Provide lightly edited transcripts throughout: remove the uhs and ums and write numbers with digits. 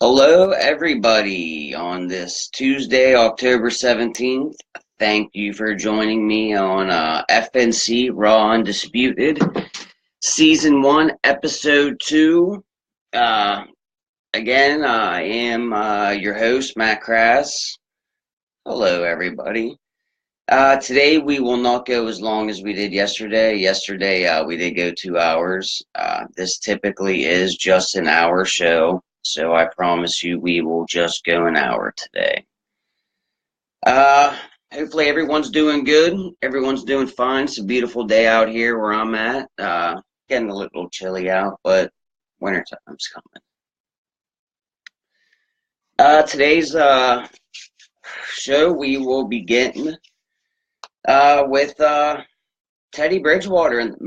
Hello, everybody, on this Tuesday, October 17th. Thank you for joining me on FNC Raw Undisputed, Season 1, Episode 2. Uh, again, I am your host, Matt Crass. Hello, everybody. Today, we will not go as long as we did yesterday. Yesterday, we did go 2 hours. This typically is just an hour show. So I promise you we will just go an hour today. Uh, Hopefully everyone's doing good. Everyone's doing fine. It's a beautiful day out here where I'm at. Getting a little chilly out, but wintertime's coming. Today's show we will begin with Teddy Bridgewater and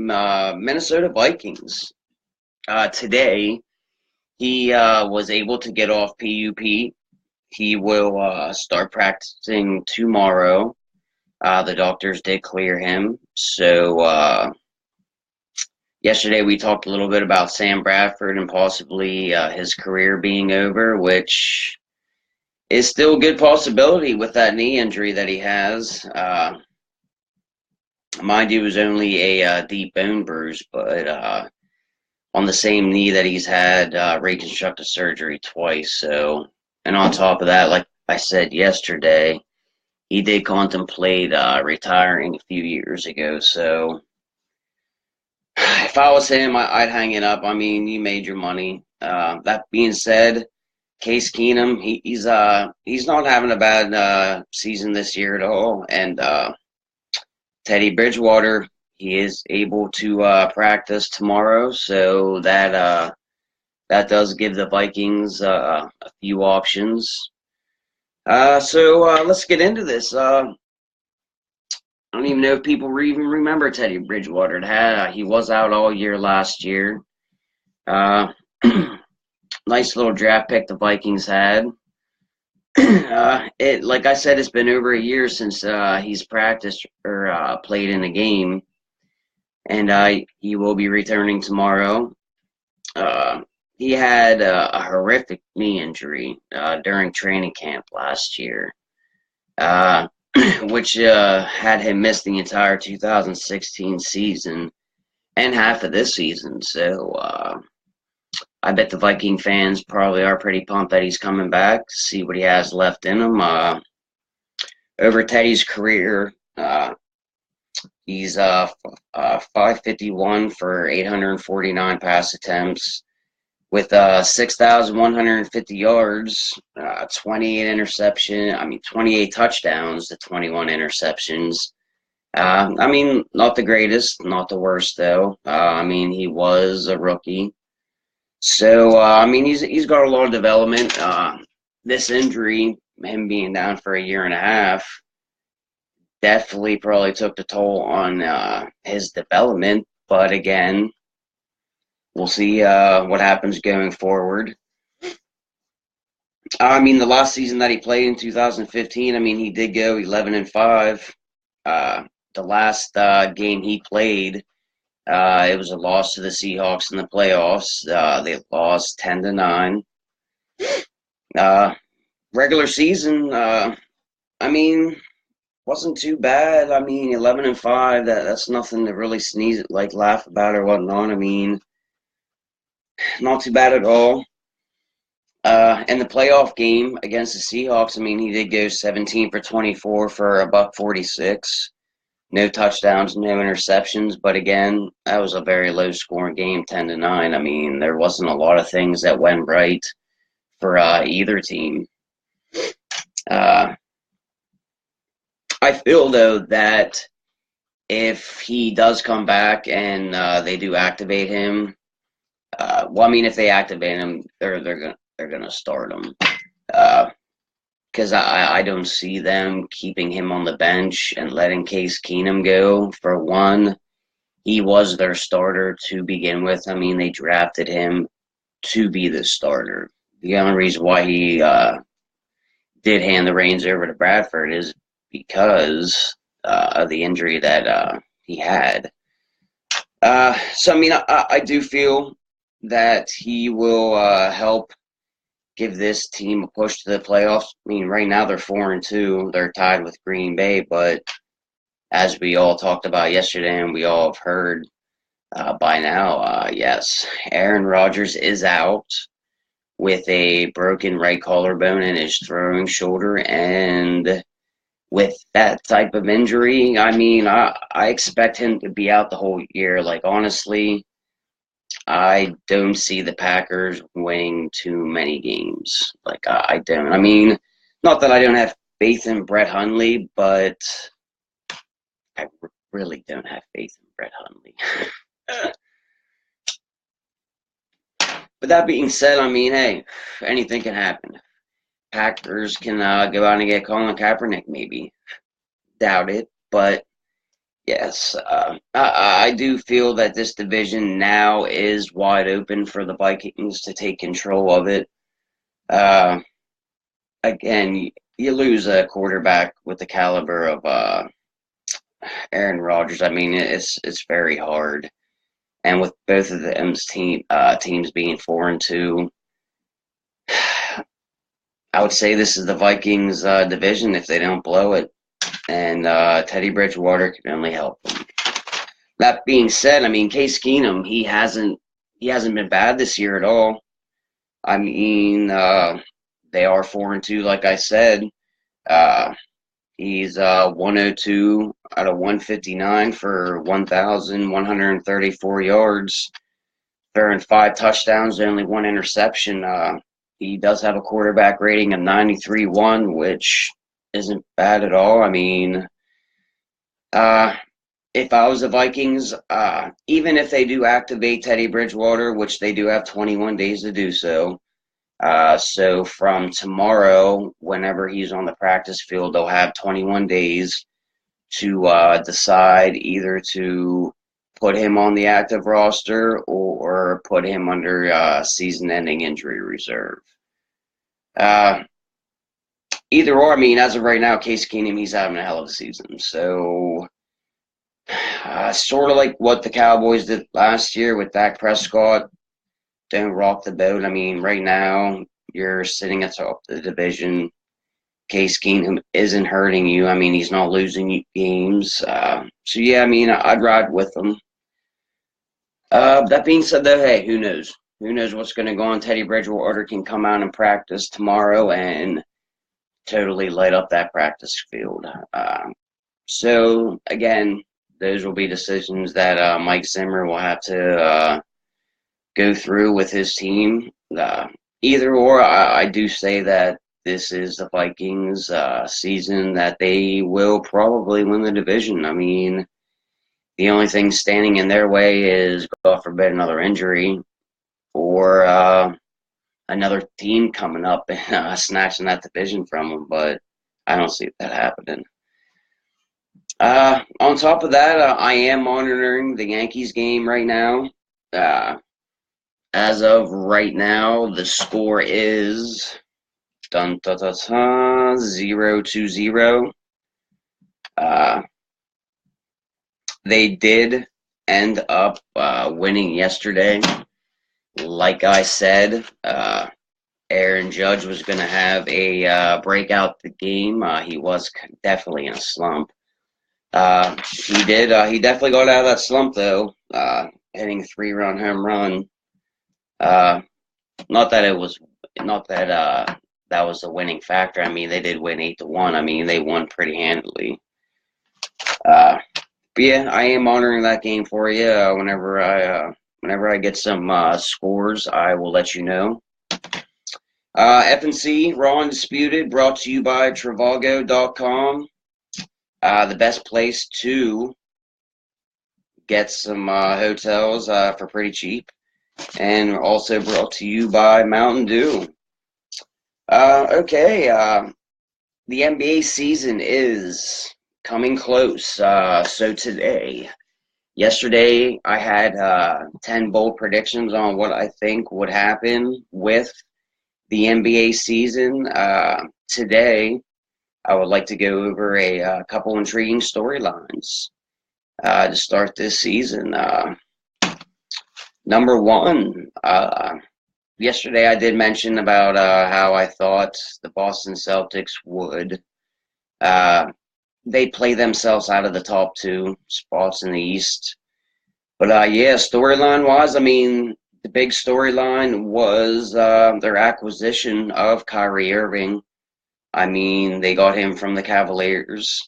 Minnesota Vikings. Today he was able to get off PUP. He will start practicing tomorrow. The doctors did clear him. So yesterday we talked a little bit about Sam Bradford and possibly his career being over, which is still a good possibility with that knee injury that he has. Mind you, it was only a deep bone bruise, but on the same knee that he's had reconstructive surgery twice. So, and on top of that, like I said yesterday, he did contemplate retiring a few years ago. So, if I was him, I'd hang it up. I mean, you made your money. That being said, Case Keenum, he's not having a bad season this year at all, and Teddy Bridgewater, he is able to practice tomorrow, so that does give the Vikings a few options. So let's get into this. I don't even know if people even remember Teddy Bridgewater. He was out all year last year. Nice little draft pick the Vikings had. Like I said, it's been over a year since he's practiced or played in a game, and he will be returning tomorrow. He had a horrific knee injury during training camp last year, which had him miss the entire 2016 season and half of this season. So I bet the Viking fans probably are pretty pumped that he's coming back to see what he has left in him. Over Teddy's career, he's 551 for 849 pass attempts with 6,150 yards, 28 touchdowns to 21 interceptions. I mean, not the greatest, not the worst though. I mean, he was a rookie. So, I mean, he's got a lot of development. This injury, him being down for a year and a half, definitely probably took the toll on his development. But again, we'll see what happens going forward. I mean, the last season that he played in 2015, I mean, he did go 11-5. The last game he played, it was a loss to the Seahawks in the playoffs. They lost 10-9. Regular season, I mean, wasn't too bad. I mean, 11-5. That's nothing to really sneeze at, like laugh about or whatnot. I mean, not too bad at all. In the playoff game against the Seahawks, I mean, he did go 17 for 24 for $146. No touchdowns, no interceptions, but again, that was a very low-scoring game, 10-9. I mean, there wasn't a lot of things that went right for either team. I feel, though, that if he does come back and they do activate him, well, I mean, if they activate him, they're gonna start him. Because I don't see them keeping him on the bench and letting Case Keenum go. For one, he was their starter to begin with. I mean, they drafted him to be the starter. The only reason why he did hand the reins over to Bradford is because of the injury that he had. So, I mean, I do feel that he will help give this team a push to the playoffs. I mean, right now they're 4-2. They're tied with Green Bay, but as we all talked about yesterday and we all have heard by now, yes, Aaron Rodgers is out with a broken right collarbone in his throwing shoulder, and with that type of injury, I mean, I expect him to be out the whole year. Like, honestly, I don't see the Packers winning too many games. Like, I don't. I mean, not that I don't have faith in Brett Hundley, but I really don't have faith in Brett Hundley. But that being said, I mean, hey, anything can happen. Packers can go out and get Colin Kaepernick, maybe. Doubt it, but yes, I do feel that this division now is wide open for the Vikings to take control of it. Again, you lose a quarterback with the caliber of Aaron Rodgers. I mean, it's very hard, and with both of them's teams being 4-2. I would say this is the Vikings division if they don't blow it, and Teddy Bridgewater can only help them. That being said, I mean, Case Keenum, he hasn't been bad this year at all. I mean, they are 4-2, like I said. He's 102 out of 159 for 1,134 yards, throwing 5 touchdowns, only 1 interception. He does have a quarterback rating of 93.1, which isn't bad at all. I mean, if I was the Vikings, even if they do activate Teddy Bridgewater, which they do have 21 days to do so, so from tomorrow, whenever he's on the practice field, they'll have 21 days to decide either to put him on the active roster or put him under season-ending injury reserve. Either or, I mean, as of right now, Case Keenum, he's having a hell of a season. So, sort of like what the Cowboys did last year with Dak Prescott. Don't rock the boat. I mean, right now, you're sitting atop the division. Case Keenum isn't hurting you. I mean, he's not losing games. So, yeah, I mean, I'd ride with him. That being said, though, hey, who knows? Who knows what's going to go on? Teddy Bridgewater can come out and practice tomorrow and totally light up that practice field. So, again, those will be decisions that Mike Zimmer will have to go through with his team. Either or, I do say that this is the Vikings' season that they will probably win the division. I mean, the only thing standing in their way is, God forbid, another injury or another team coming up and snatching that division from them. But I don't see that happening. On top of that, I am monitoring the Yankees game right now. As of right now, the score is 0-0. They did end up winning yesterday. Like I said, Aaron Judge was going to have a breakout game. He was definitely in a slump. He did. He definitely got out of that slump, though, hitting a 3-run home run. Not that that was the winning factor. I mean, they did win 8-1. I mean, they won pretty handily. But yeah, I am monitoring that game for you. Whenever I get some scores, I will let you know. F&C Raw Undisputed, brought to you by Travago.com. The best place to get some hotels for pretty cheap. And also brought to you by Mountain Dew. Okay, the NBA season is coming close. So yesterday, I had 10 bold predictions on what I think would happen with the NBA season. Today, I would like to go over a couple intriguing storylines to start this season. Number one, yesterday I did mention about how I thought the Boston Celtics would. Uh, they play themselves out of the top two spots in the East. But yeah, storyline wise, I mean, the big storyline was their acquisition of Kyrie Irving. I mean, they got him from the Cavaliers.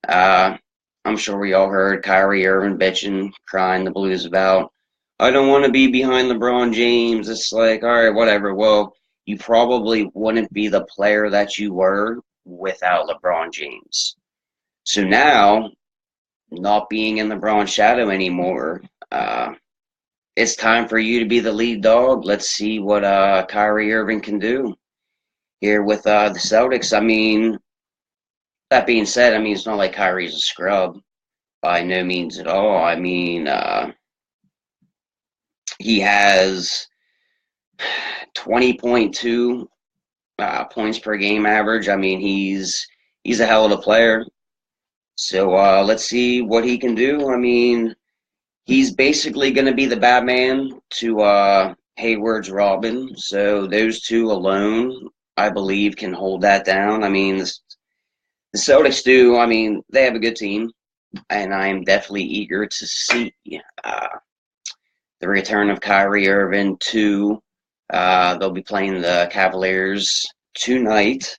Uh, I'm sure we all heard Kyrie Irving bitching, crying the blues about, I don't want to be behind LeBron James. It's like, all right, whatever. Well, you probably wouldn't be the player that you were without LeBron James. So now, not being in LeBron's shadow anymore, uh, it's time for you to be the lead dog. Let's see what Kyrie Irving can do here with the Celtics. I mean, that being said, I mean, it's not like Kyrie's a scrub by no means at all. I mean, he has 20.2 points per game average. I mean, he's a hell of a player. So let's see what he can do. I mean, he's basically going to be the Batman to Hayward's Robin. So those two alone, I believe, can hold that down. I mean, the Celtics do. I mean, they have a good team, and I'm definitely eager to see uh, the return of Kyrie Irving to. They'll be playing the Cavaliers tonight.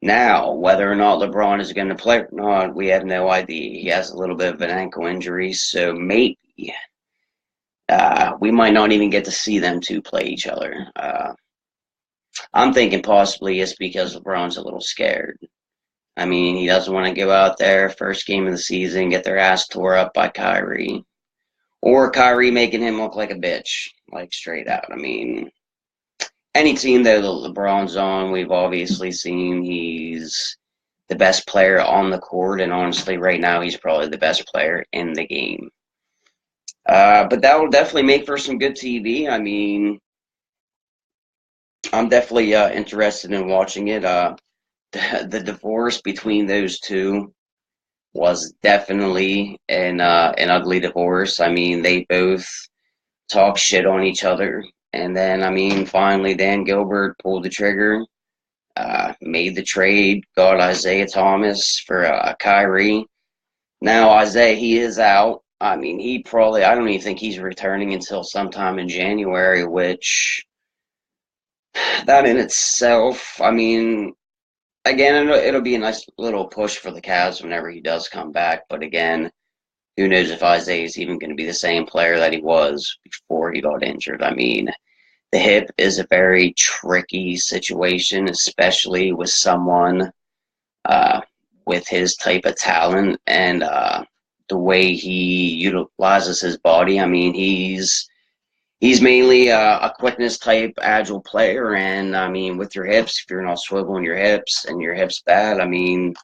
Now, whether or not LeBron is going to play or not, we have no idea. He has a little bit of an ankle injury, so maybe we might not even get to see them two play each other. I'm thinking possibly it's because LeBron's a little scared. I mean, he doesn't want to go out there first game of the season, get their ass tore up by Kyrie. Or Kyrie making him look like a bitch, like straight out. I mean, any team that LeBron's on, we've obviously seen he's the best player on the court, and honestly, right now, he's probably the best player in the game. But that will definitely make for some good TV. I mean, I'm definitely interested in watching it. The divorce between those two was definitely an ugly divorce. I mean, they both talk shit on each other. And then, I mean, finally, Dan Gilbert pulled the trigger, made the trade, got Isaiah Thomas for Kyrie. Now, Isaiah, he is out. I mean, I don't even think he's returning until sometime in January, which, that in itself, I mean, again, it'll be a nice little push for the Cavs whenever he does come back. But again, who knows if Isaiah is even going to be the same player that he was before he got injured. I mean, the hip is a very tricky situation, especially with someone with his type of talent and the way he utilizes his body. I mean, he's mainly a quickness type, agile player, and I mean, with your hips, if you're not swiveling your hips and your hips bad, I mean,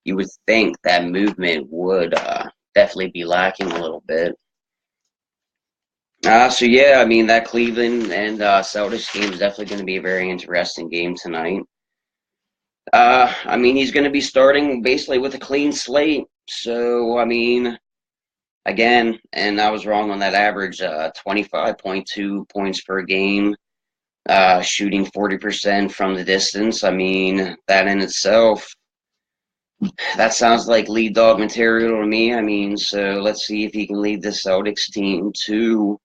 you would think that movement would definitely be lacking a little bit. So yeah, I mean, that Cleveland and Celtics game is definitely going to be a very interesting game tonight. I mean, he's going to be starting basically with a clean slate. So, I mean, again, and I was wrong on that average, 25.2 points per game, shooting 40% from the distance. I mean, that in itself, that sounds like lead dog material to me. I mean, so let's see if he can lead the Celtics team to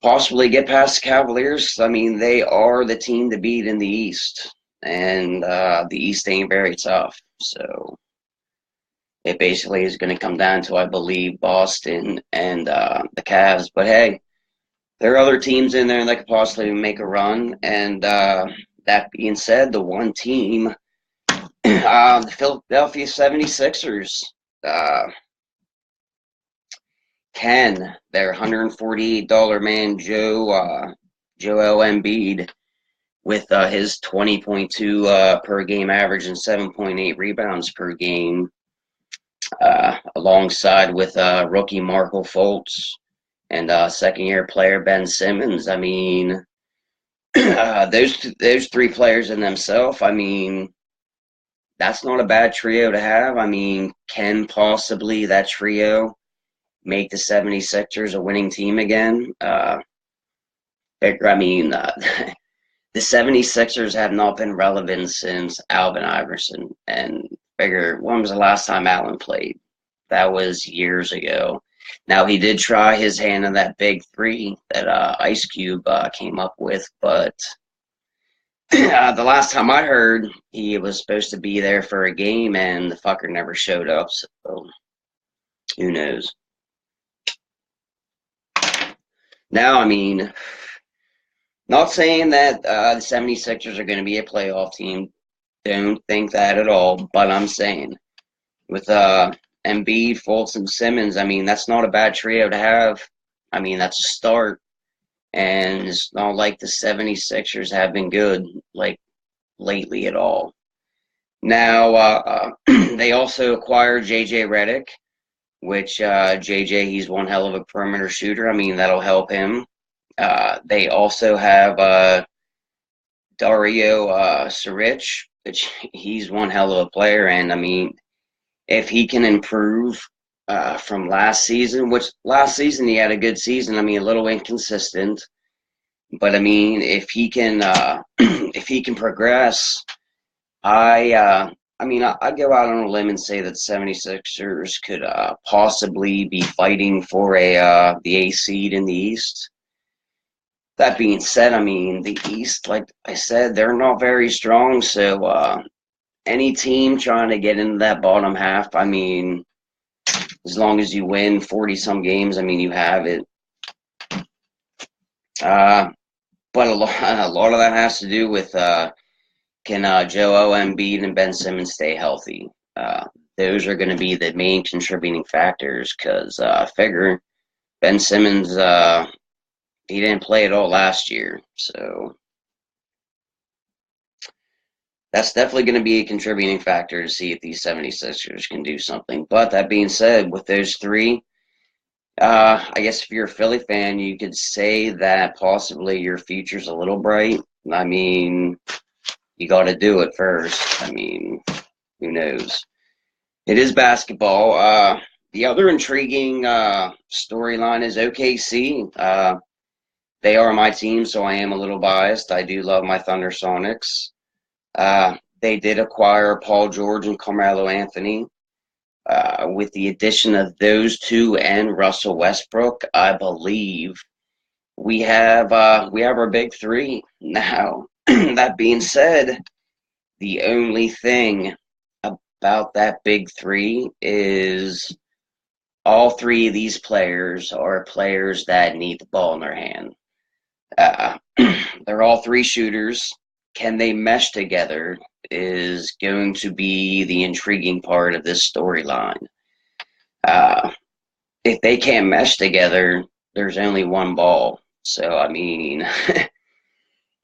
possibly get past the Cavaliers. I mean, they are the team to beat in the East, and the East ain't very tough. So it basically is going to come down to, I believe, Boston and the Cavs. But hey, there are other teams in there that could possibly make a run. And that being said, the one team, the Philadelphia 76ers, can their $148 man Joel Embiid with his 20.2 per game average and 7.8 rebounds per game, alongside with rookie Markel Fultz and second-year player Ben Simmons. I mean, those three players in themselves, I mean, that's not a bad trio to have. I mean, can possibly that trio make the 76ers a winning team again? I mean, the 76ers have not been relevant since Alvin Iverson. And figure, when was the last time Allen played? That was years ago. Now, he did try his hand in that big three that Ice Cube came up with, but the last time I heard, he was supposed to be there for a game, and the fucker never showed up, so who knows? Now, I mean, not saying that the 76ers are going to be a playoff team. Don't think that at all. But I'm saying with Embiid, Fultz, and Simmons, I mean, that's not a bad trio to have. I mean, that's a start. And it's not like the 76ers have been good, like, lately at all. Now, they also acquired J.J. Redick, which J.J., he's one hell of a perimeter shooter. I mean, that'll help him. They also have Dario Saric, which he's one hell of a player. And, I mean, if he can improve from last season, which last season he had a good season. I mean, a little inconsistent. But, I mean, if he can if he can progress, I mean, I'd go out on a limb and say that 76ers could possibly be fighting for the A seed in the East. That being said, I mean, the East, like I said, they're not very strong. So any team trying to get into that bottom half, I mean, as long as you win 40-some games, I mean, you have it. But a lot of that has to do with can Joel Embiid and Ben Simmons stay healthy? Those are going to be the main contributing factors because figure Ben Simmons, he didn't play at all last year. So that's definitely going to be a contributing factor to see if these 76ers can do something. But that being said, with those three, I guess if you're a Philly fan, you could say that possibly your future's a little bright. I mean, you got to do it first. I mean, who knows? It is basketball. The other intriguing storyline is OKC. They are my team, so I am a little biased. I do love my Thunder Sonics. They did acquire Paul George and Carmelo Anthony. With the addition of those two and Russell Westbrook, I believe we have our big three now. That being said, the only thing about that big three is all three of these players are players that need the ball in their hand. They're all three shooters. Can they mesh together is going to be the intriguing part of this storyline. If they can't mesh together, there's only one ball. So, I mean,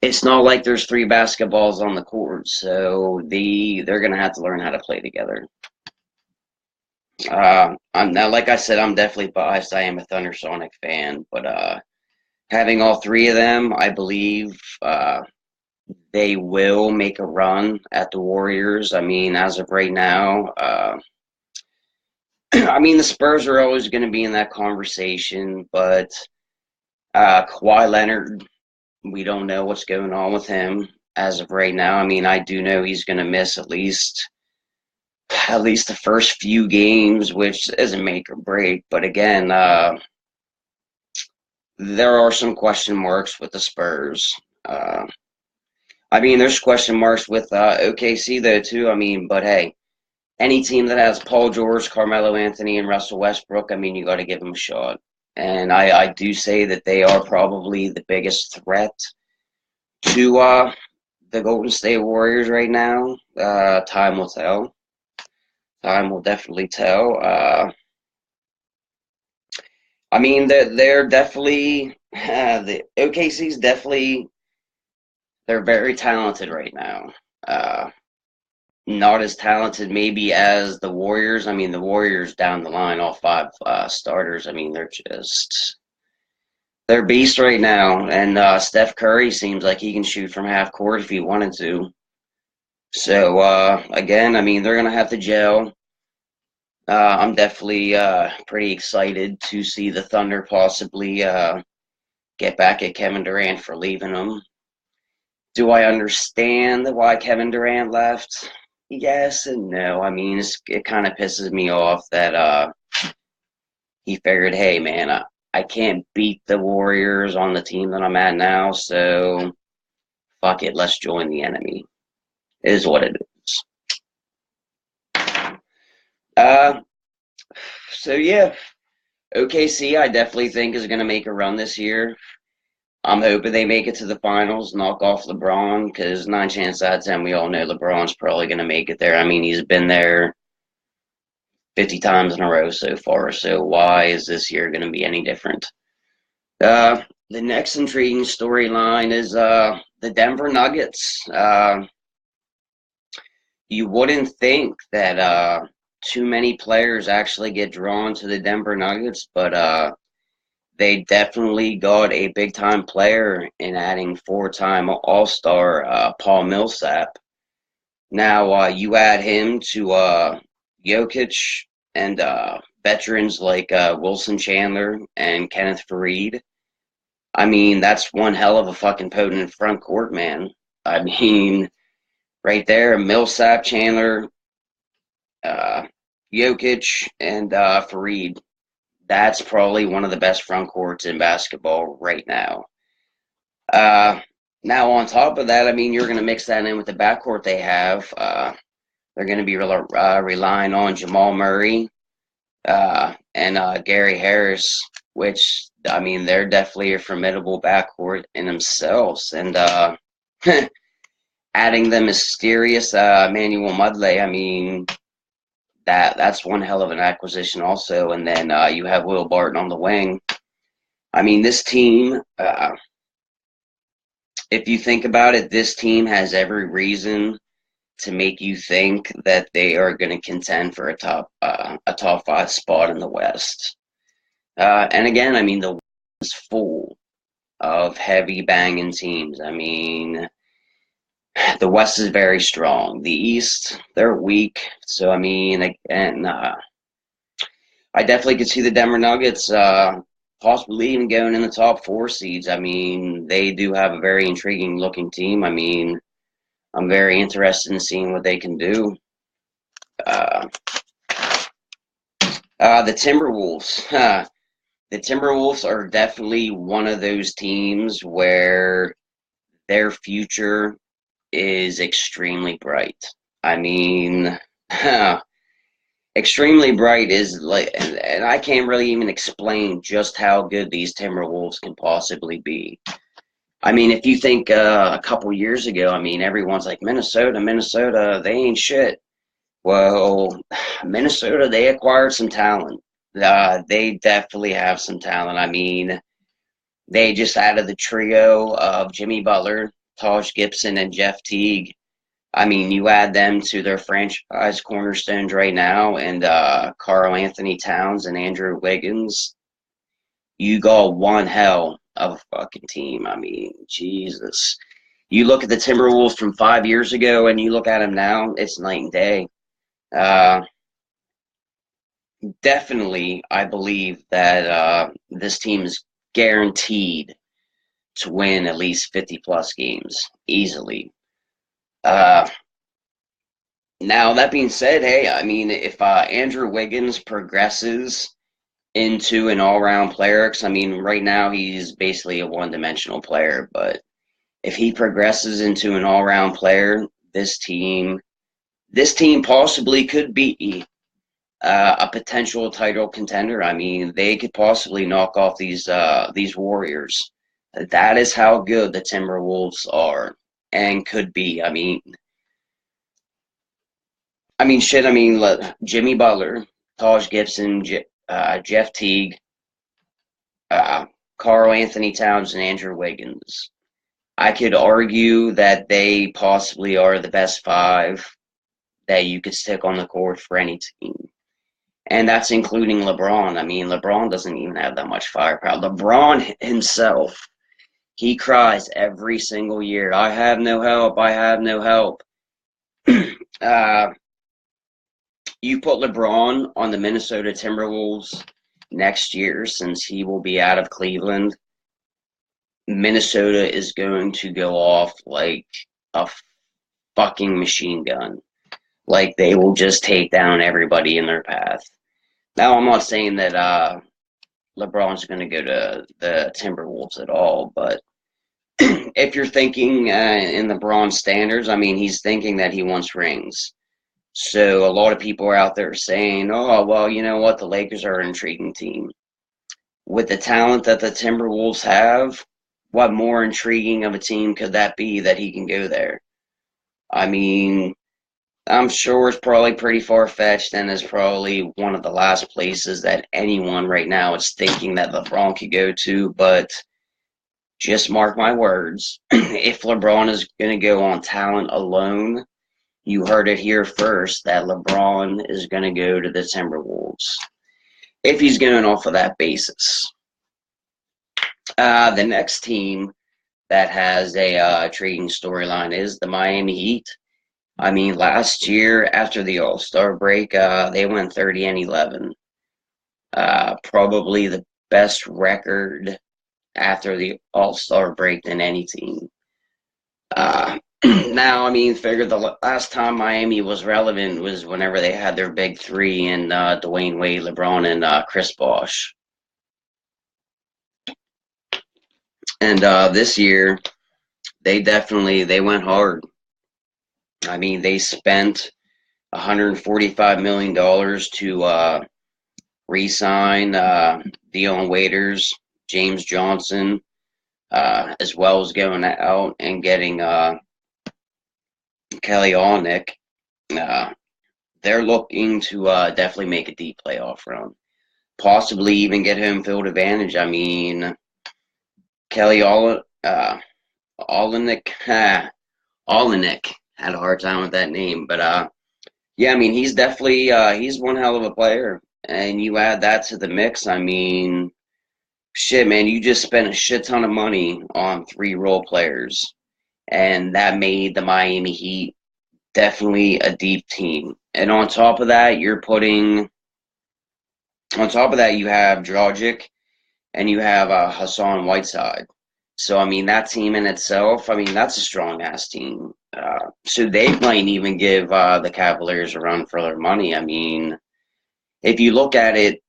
it's not like there's three basketballs on the court. So they're going to have to learn how to play together. Now, like I said, I'm definitely biased. I am a Thunder Sonic fan. But having all three of them, I believe they will make a run at the Warriors. I mean, as of right now, I mean, the Spurs are always going to be in that conversation, but Kawhi Leonard, we don't know what's going on with him as of right now. I mean, I do know he's going to miss at least the first few games, which isn't make or break. But again, there are some question marks with the Spurs. I mean, there's question marks with OKC, though, too. I mean, but hey, any team that has Paul George, Carmelo Anthony, and Russell Westbrook, I mean, you got to give them a shot. And I do say that they are probably the biggest threat to the Golden State Warriors right now. Time will tell. Time will definitely tell. I mean, they're definitely the OKC's definitely. They're very talented right now. Not as talented maybe as the Warriors. I mean, the Warriors down the line, all five starters, I mean, they're beasts right now. And Steph Curry seems like he can shoot from half court if he wanted to. So, again, I mean, they're going to have to gel. I'm definitely pretty excited to see the Thunder possibly get back at Kevin Durant for leaving them. Do I understand why Kevin Durant left? Yes and no. I mean, it kind of pisses me off that he figured, hey, man, I can't beat the Warriors on the team that I'm at now, so fuck it, let's join the enemy. It is what it is. So yeah, OKC I definitely think is going to make a run this year. I'm hoping they make it to the finals, knock off LeBron, because 9 chances out of 10, we all know LeBron's probably going to make it there. I mean, he's been there 50 times in a row so far, so why is this year going to be any different? The next intriguing storyline is the Denver Nuggets. You wouldn't think that too many players actually get drawn to the Denver Nuggets, but they definitely got a big-time player in adding 4-time All-Star Paul Millsap. Now, you add him to Jokic and veterans like Wilson Chandler and Kenneth Faried. I mean, that's one hell of a fucking potent front court, man. I mean, right there, Millsap, Chandler, Jokic, and Faried. That's probably one of the best front courts in basketball right now. Now, on top of that, I mean, you're going to mix that in with the backcourt they have. They're going to be relying on Jamal Murray and Gary Harris, which, I mean, they're definitely a formidable backcourt in themselves. And adding the mysterious Emmanuel Mudiay, I mean, that's one hell of an acquisition also. And then you have Will Barton on the wing. I mean, this team, if you think about it, this team has every reason to make you think that they are going to contend for a top 5 spot in the West. And again, I mean, the West is full of heavy banging teams. I mean, the West is very strong. The East, they're weak. So, I mean, again, I definitely could see the Denver Nuggets possibly even going in the top 4 seeds. I mean, they do have a very intriguing looking team. I mean, I'm very interested in seeing what they can do. The Timberwolves. The Timberwolves are definitely one of those teams where their future is extremely bright. I mean, extremely bright is like, and I can't really even explain just how good these Timberwolves can possibly be. I mean, if you think a couple years ago, I mean, everyone's like, Minnesota, they ain't shit. Well, Minnesota, they acquired some talent. They definitely have some talent. I mean, they just added the trio of Jimmy Butler, Taj Gibson, and Jeff Teague. I mean, you add them to their franchise cornerstones right now, and Karl Anthony Towns and Andrew Wiggins. You got one hell of a fucking team. I mean, Jesus. You look at the Timberwolves from 5 years ago, and you look at them now, it's night and day. Definitely, I believe that this team is guaranteed to win at least 50-plus games, easily. Now, that being said, hey, I mean, if Andrew Wiggins progresses into an all-round player, because, I mean, right now he's basically a one-dimensional player, but if he progresses into an all-round player, this team possibly could be a potential title contender. I mean, they could possibly knock off these Warriors. That is how good the Timberwolves are and could be. I mean, shit. I mean, Jimmy Butler, Taj Gibson, Jeff Teague, Karl Anthony Towns, and Andrew Wiggins. I could argue that they possibly are the best 5 that you could stick on the court for any team. And that's including LeBron. I mean, LeBron doesn't even have that much firepower. LeBron himself, he cries every single year, I have no help, I have no help. You put LeBron on the Minnesota Timberwolves next year, since he will be out of Cleveland, Minnesota is going to go off like a fucking machine gun. Like, they will just take down everybody in their path. Now, I'm not saying that LeBron's going to go to the Timberwolves at all, but if you're thinking in LeBron standards, I mean, he's thinking that he wants rings. So a lot of people are out there saying, oh, well, you know what? The Lakers are an intriguing team. With the talent that the Timberwolves have, what more intriguing of a team could that be that he can go there? I mean, I'm sure it's probably pretty far-fetched and is probably one of the last places that anyone right now is thinking that LeBron could go to, but just mark my words. If LeBron is going to go on talent alone, you heard it here first that LeBron is going to go to the Timberwolves. If he's going off of that basis. The next team that has a intriguing storyline is the Miami Heat. I mean, last year after the All-Star break, they went 30-11. Probably the best record after the All-Star break than any team. Now, I mean, figure the last time Miami was relevant was whenever they had their big three in Dwayne Wade, LeBron, and Chris Bosh. And this year, they went hard. I mean, they spent $145 million to re-sign Dion Waiters, James Johnson, as well as going out and getting Kelly Olynyk. They're looking to definitely make a deep playoff run. Possibly even get home field advantage. I mean, Kelly Olynyk had a hard time with that name, but yeah, I mean, he's definitely he's one hell of a player, and you add that to the mix. I mean, shit, man, you just spent a shit ton of money on 3 role players, and that made the Miami Heat definitely a deep team. And on top of that, you have Dragic, and you have Hassan Whiteside. So, I mean, that team in itself, I mean, that's a strong-ass team. So they might even give the Cavaliers a run for their money. I mean, if you look at it,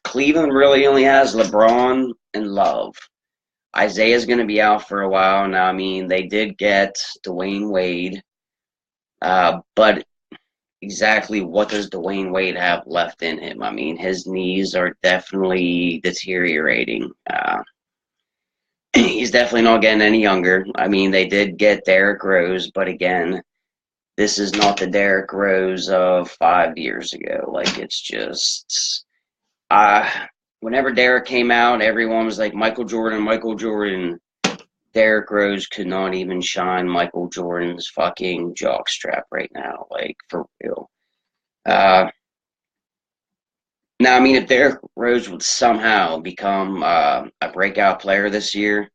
Cleveland really only has LeBron and Love. Isaiah's going to be out for a while now. I mean, they did get Dwayne Wade, but exactly what does Dwayne Wade have left in him? I mean, his knees are definitely deteriorating. He's definitely not getting any younger. I mean, they did get Derrick Rose, but again, this is not the Derrick Rose of 5 years ago. Like, it's just, whenever Derrick came out, everyone was like, Michael Jordan, Michael Jordan. Derrick Rose could not even shine Michael Jordan's fucking jockstrap right now, like, for real. Now, I mean, if Derrick Rose would somehow become a breakout player this year,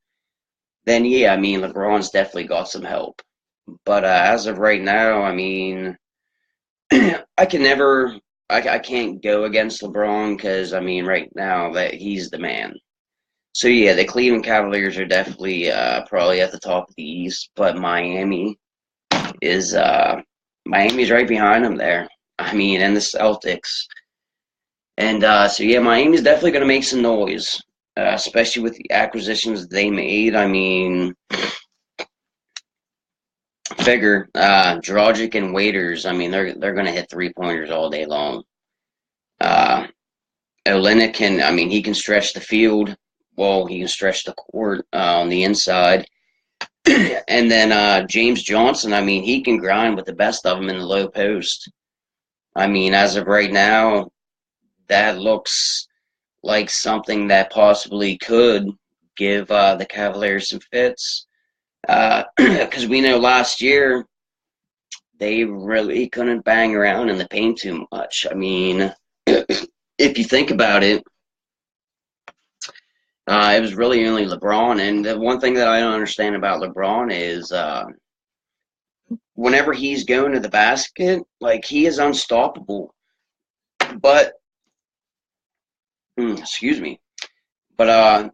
then yeah, I mean, LeBron's definitely got some help. But as of right now, I mean, I can't go against LeBron because, I mean, right now that he's the man. So yeah, the Cleveland Cavaliers are definitely probably at the top of the East, but Miami's right behind them there. I mean, and the Celtics. And so yeah, Miami's definitely going to make some noise, especially with the acquisitions they made. I mean, figure Dragic and Waiters. I mean, they're going to hit 3-pointers all day long. Olynyk he can stretch the field. Well, he can stretch the court on the inside. And then James Johnson, I mean, he can grind with the best of them in the low post. I mean, as of right now, that looks like something that possibly could give the Cavaliers some fits. Because we know last year, they really couldn't bang around in the paint too much. I mean, if you think about it, it was really only LeBron. And the one thing that I don't understand about LeBron is whenever he's going to the basket, like, he is unstoppable. But, excuse me. But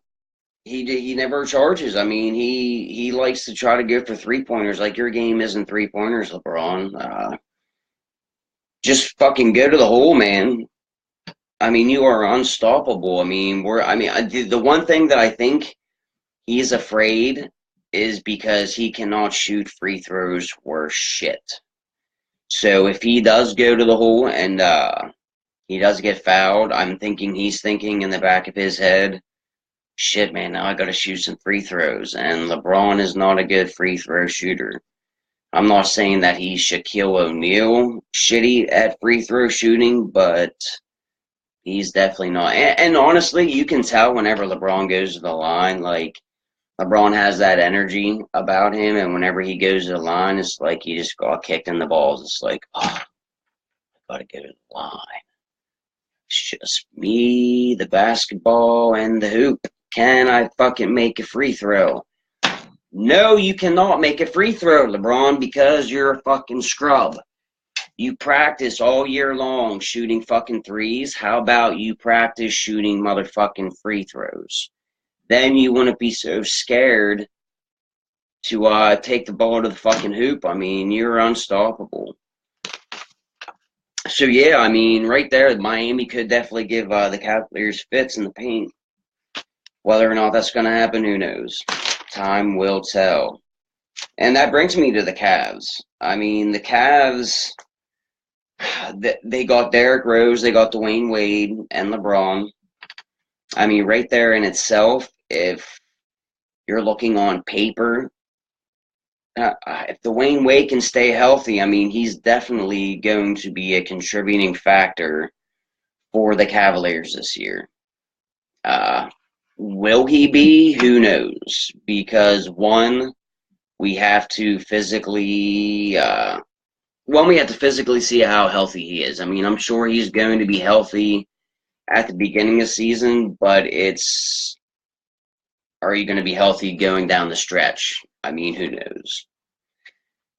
he never charges. I mean, he likes to try to go for 3-pointers. Like, your game isn't 3-pointers, LeBron. Just fucking go to the hole, man. I mean, you are unstoppable. The one thing that I think he's afraid is because he cannot shoot free throws worth shit. So if he does go to the hole and he does get fouled, I'm thinking he's thinking in the back of his head, shit, man, now I got to shoot some free throws. And LeBron is not a good free throw shooter. I'm not saying that he's Shaquille O'Neal shitty at free throw shooting, but he's definitely not. And honestly, you can tell whenever LeBron goes to the line, like, LeBron has that energy about him, and whenever he goes to the line, it's like he just got kicked in the balls. It's like, oh, I gotta go to the line. It's just me, the basketball, and the hoop. Can I fucking make a free throw? No, you cannot make a free throw, LeBron, because you're a fucking scrub. You practice all year long shooting fucking threes. How about you practice shooting motherfucking free throws? Then you wouldn't be so scared to take the ball to the fucking hoop. I mean, you're unstoppable. So, yeah, I mean, right there, Miami could definitely give the Cavaliers fits in the paint. Whether or not that's going to happen, who knows? Time will tell. And that brings me to the Cavs. I mean, the Cavs, they got Derrick Rose, they got Dwayne Wade, and LeBron. I mean, right there in itself, if you're looking on paper, if Dwayne Wade can stay healthy, I mean, he's definitely going to be a contributing factor for the Cavaliers this year. Will he be? Who knows? Because one, we have to physically see how healthy he is. I mean, I'm sure he's going to be healthy at the beginning of the season, but are you going to be healthy going down the stretch? I mean, who knows?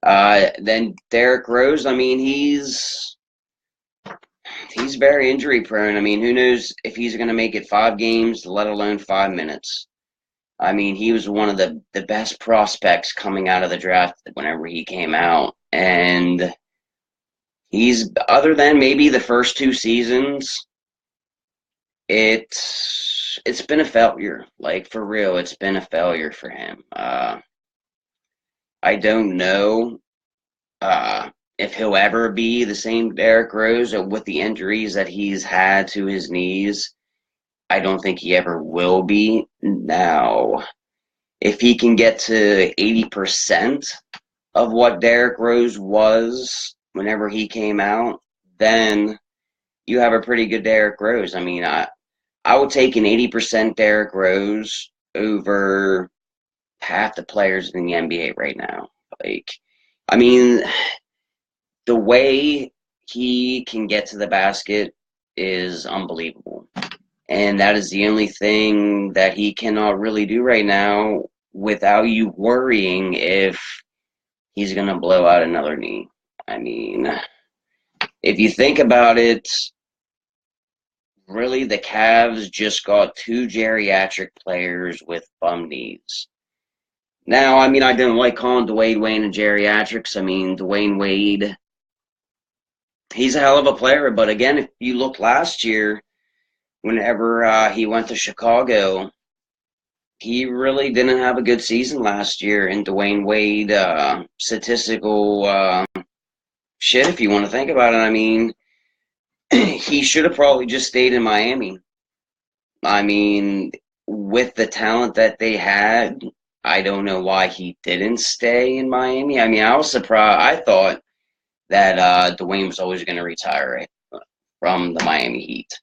Then Derrick Rose, I mean, he's very injury prone. I mean, who knows if he's going to make it 5 games, let alone 5 minutes. I mean, he was one of the best prospects coming out of the draft whenever he came out. And he's, other than maybe the first 2 seasons, it's been a failure. Like, for real, it's been a failure for him. I don't know if he'll ever be the same Derrick Rose with the injuries that he's had to his knees. I don't think he ever will be. Now, if he can get to 80% of what Derrick Rose was whenever he came out, then you have a pretty good Derrick Rose. I mean, I would take an 80% Derrick Rose over half the players in the NBA right now. Like, I mean, the way he can get to the basket is unbelievable. And that is the only thing that he cannot really do right now without you worrying if he's going to blow out another knee. I mean, if you think about it, really, the Cavs just got 2 geriatric players with bum knees. Now, I mean, I don't like calling Dwayne Wade and geriatrics. I mean, Dwayne Wade, he's a hell of a player. But again, if you look last year, whenever he went to Chicago, he really didn't have a good season last year. And Dwayne Wade, statistical shit, if you want to think about it, I mean, he should have probably just stayed in Miami. I mean, with the talent that they had, I don't know why he didn't stay in Miami. I mean, I was surprised. I thought that Dwayne was always going to retire from the Miami Heat.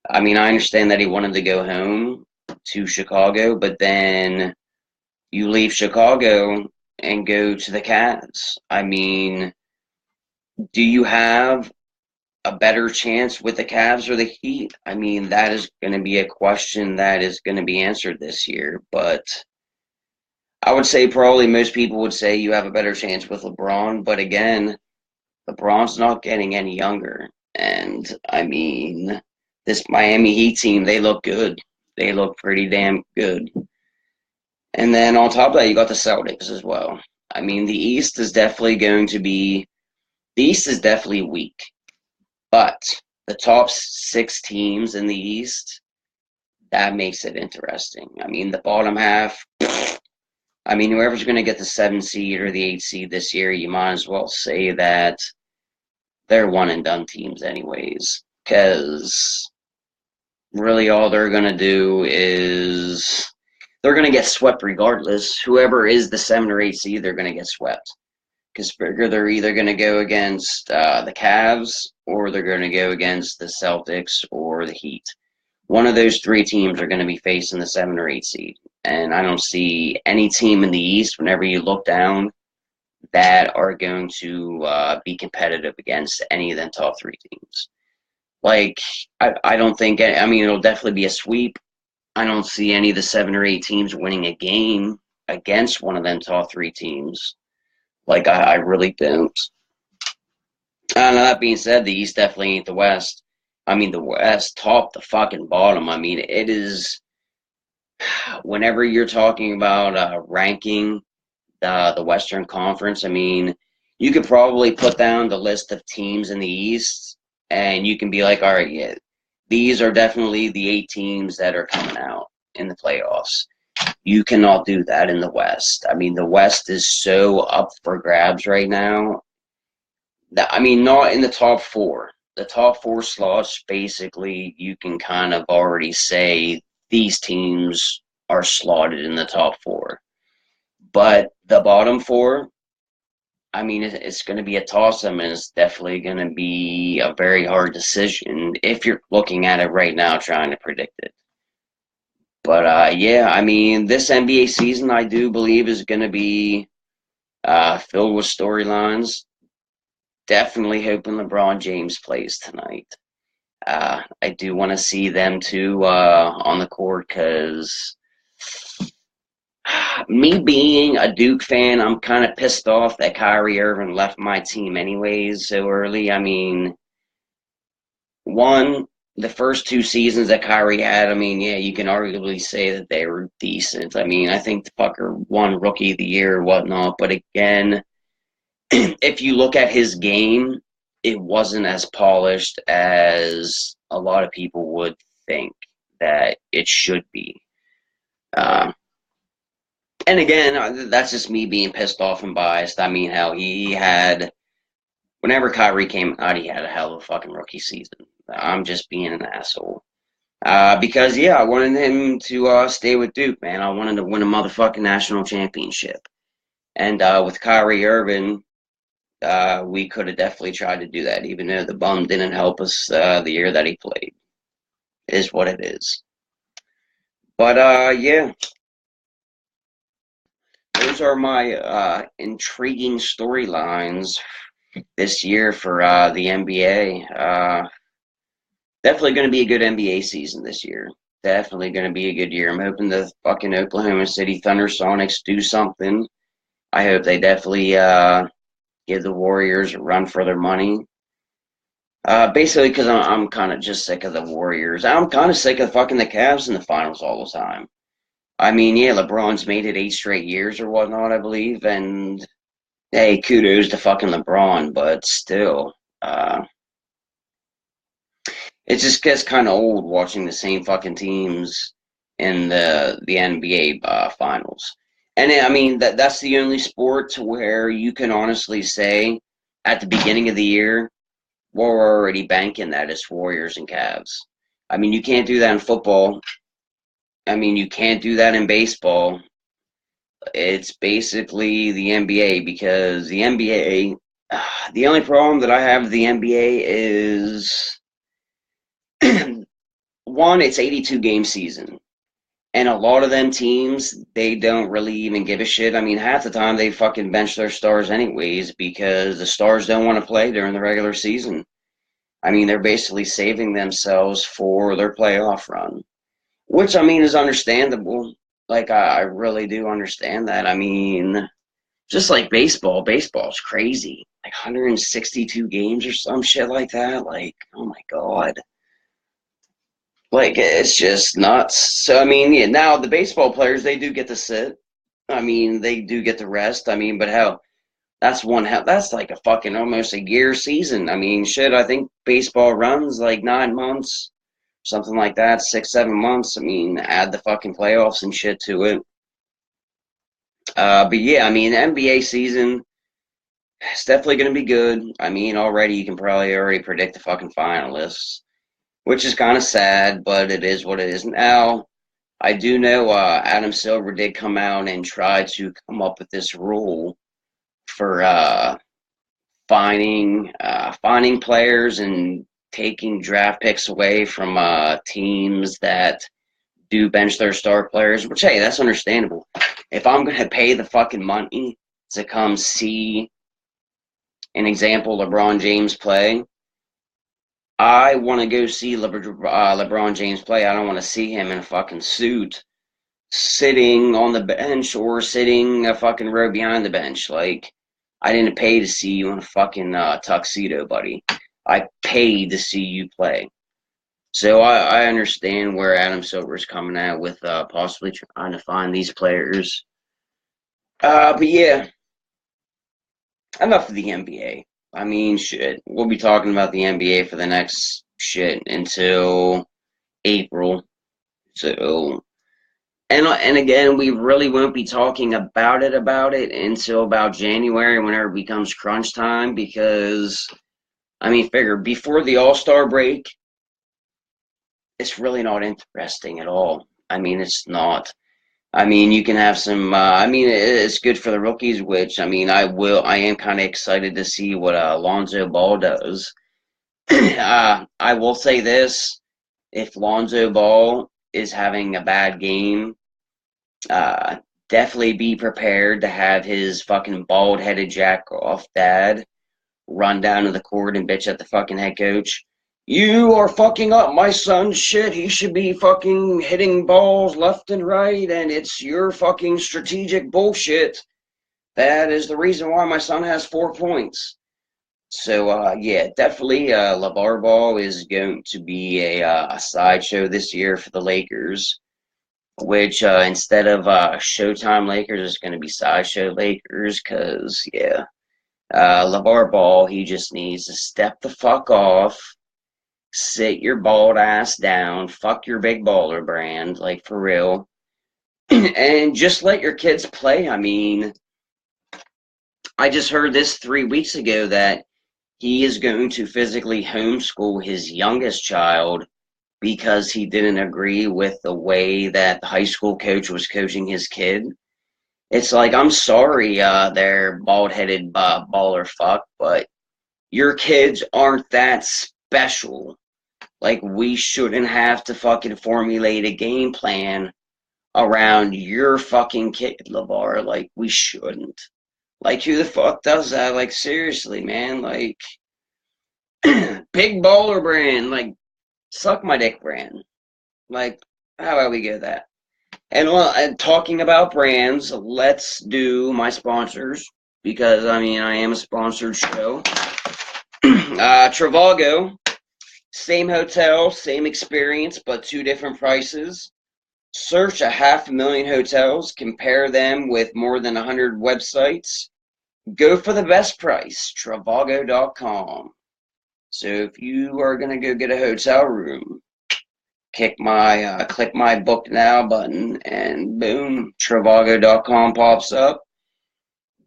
I mean, I understand that he wanted to go home to Chicago, but then you leave Chicago and go to the Cavs. I mean, do you have a better chance with the Cavs or the Heat? I mean, that is going to be a question that is going to be answered this year, but I would say probably most people would say you have a better chance with LeBron, but again, LeBron's not getting any younger. And, I mean, this Miami Heat team, they look good. They look pretty damn good. And then on top of that, you got the Celtics as well. I mean, the East is definitely weak, but the top 6 teams in the East, that makes it interesting. I mean, the bottom half, I mean, whoever's going to get the 7 seed or the 8 seed this year, you might as well say that they're one and done teams anyways, because really all they're going to do is they're going to get swept regardless. Whoever is the 7 or 8 seed, they're going to get swept. Because they're either going to go against the Cavs or they're going to go against the Celtics or the Heat. One of those 3 teams are going to be facing the 7 or 8 seed. And I don't see any team in the East, whenever you look down, that are going to be competitive against any of them top 3 teams. Like, I don't think, I mean, it'll definitely be a sweep. I don't see any of the 7 or 8 teams winning a game against one of them top 3 teams. Like, I really don't. Now, that being said, the East definitely ain't the West. I mean, the West, top to fucking bottom. I mean, it is, whenever you're talking about ranking the Western Conference, I mean, you could probably put down the list of teams in the East, and you can be like, all right, yeah, these are definitely the 8 teams that are coming out in the playoffs. You cannot do that in the West. I mean, the West is so up for grabs right now. I mean, not in the top 4. The top 4 slots, basically, you can kind of already say these teams are slotted in the top 4. But the bottom 4, I mean, it's going to be a toss-up, and it's definitely going to be a very hard decision if you're looking at it right now trying to predict it. But, yeah, I mean, this NBA season, I do believe, is going to be filled with storylines. Definitely hoping LeBron James plays tonight. I do want to see them two on the court because me being a Duke fan, I'm kind of pissed off that Kyrie Irving left my team anyways so early. I mean, the first 2 seasons that Kyrie had, I mean, yeah, you can arguably say that they were decent. I mean, I think the fucker won Rookie of the Year or whatnot, but again, if you look at his game, it wasn't as polished as a lot of people would think that it should be. And again, that's just me being pissed off and biased. I mean, hell, whenever Kyrie came out, he had a hell of a fucking rookie season. I'm just being an asshole. Because, yeah, I wanted him to stay with Duke, man. I wanted to win a motherfucking national championship. And with Kyrie Irving, we could have definitely tried to do that, even though the bum didn't help us the year that he played. It is what it is. But, yeah. Those are my intriguing storylines this year for the NBA. Definitely going to be a good NBA season this year. Definitely going to be a good year. I'm hoping the fucking Oklahoma City Thunder Sonics do something. I hope they definitely give the Warriors a run for their money. Basically, because I'm kind of just sick of the Warriors. I'm kind of sick of fucking the Cavs in the finals all the time. I mean, yeah, LeBron's made it 8 straight years or whatnot, I believe, and hey, kudos to fucking LeBron, but still, it just gets kind of old watching the same fucking teams in the NBA finals. And I mean, that's the only sport to where you can honestly say at the beginning of the year, we're already banking that it's Warriors and Cavs. I mean, you can't do that in football. I mean, you can't do that in baseball. It's basically the NBA because the NBA, the only problem that I have with the NBA is, one, it's 82 game season. And a lot of them teams, they don't really even give a shit. I mean, half the time they fucking bench their stars anyways because the stars don't want to play during the regular season. I mean, they're basically saving themselves for their playoff run. Which, I mean, is understandable. Like, I really do understand that. I mean, just like baseball. Baseball's crazy. Like, 162 games or some shit like that. Like, oh my God. Like, it's just nuts. So, I mean, yeah, now the baseball players, they do get to sit. I mean, they do get the rest. I mean, but hell, that's like a fucking almost a year season. I mean, shit, I think baseball runs like 9 months, something like that, 6, 7 months. I mean, add the fucking playoffs and shit to it. But yeah, I mean, NBA season, it's definitely going to be good. I mean, already you can probably already predict the fucking finalists, which is kind of sad, but it is what it is. Now, I do know Adam Silver did come out and try to come up with this rule for finding players and taking draft picks away from teams that do bench their star players, which, hey, that's understandable. If I'm going to pay the fucking money to come see an example LeBron James play, I want to go see LeBron James play. I don't want to see him in a fucking suit sitting on the bench or sitting a fucking row behind the bench. Like, I didn't pay to see you in a fucking tuxedo, buddy. I paid to see you play. So I understand where Adam Silver's coming at with possibly trying to find these players. But yeah, enough of the NBA. I mean, shit, we'll be talking about the NBA for the next shit until April. So, and again, we really won't be talking about it until about January, whenever it becomes crunch time, because, I mean, figure, before the All-Star break, it's really not interesting at all. I mean, it's not. I mean, you can have some, I mean, it's good for the rookies, which, I mean, I am kind of excited to see what Lonzo Ball does. I will say this, if Lonzo Ball is having a bad game, definitely be prepared to have his fucking bald-headed jack-off dad run down to the court and bitch at the fucking head coach. You are fucking up my son's shit. He should be fucking hitting balls left and right, and it's your fucking strategic bullshit. That is the reason why my son has 4 points. So, yeah, definitely LeVar Ball is going to be a sideshow this year for the Lakers, which instead of Showtime Lakers, is going to be Sideshow Lakers, because, yeah, LeVar Ball, he just needs to step the fuck off, sit your bald ass down, fuck your big baller brand, like, for real, and just let your kids play. I mean, I just heard this 3 weeks ago that he is going to physically homeschool his youngest child because he didn't agree with the way that the high school coach was coaching his kid. It's like, I'm sorry, they're bald-headed baller fuck, but your kids aren't that special. Like, we shouldn't have to fucking formulate a game plan around your fucking kid, LeVar. Like, we shouldn't. Like, who the fuck does that? Like, seriously, man. Like, big baller brand. Like, suck my dick brand. Like, how about we get that? And talking about brands, let's do my sponsors, because, I mean, I am a sponsored show. Trivago, same hotel, same experience, but 2 different prices. Search 500,000 hotels, compare them with more than 100 websites. Go for the best price, Trivago.com. So if you are going to go get a hotel room, click my book now button, and boom, Trivago.com pops up.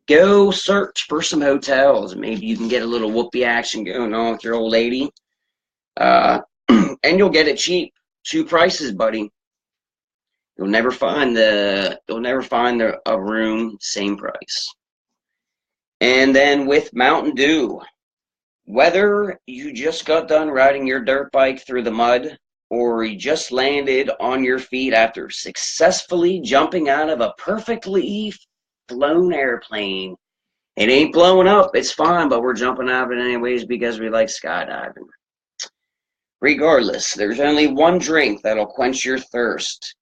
Go search for some hotels. Maybe you can get a little whoopee action going on with your old lady. And you'll get it cheap. 2 prices, buddy. You'll never find a room same price. And then with Mountain Dew, whether you just got done riding your dirt bike through the mud, or you just landed on your feet after successfully jumping out of a perfectly flown airplane. It ain't blowing up, it's fine, but we're jumping out of it anyways because we like skydiving. Regardless, there's only one drink that'll quench your thirst.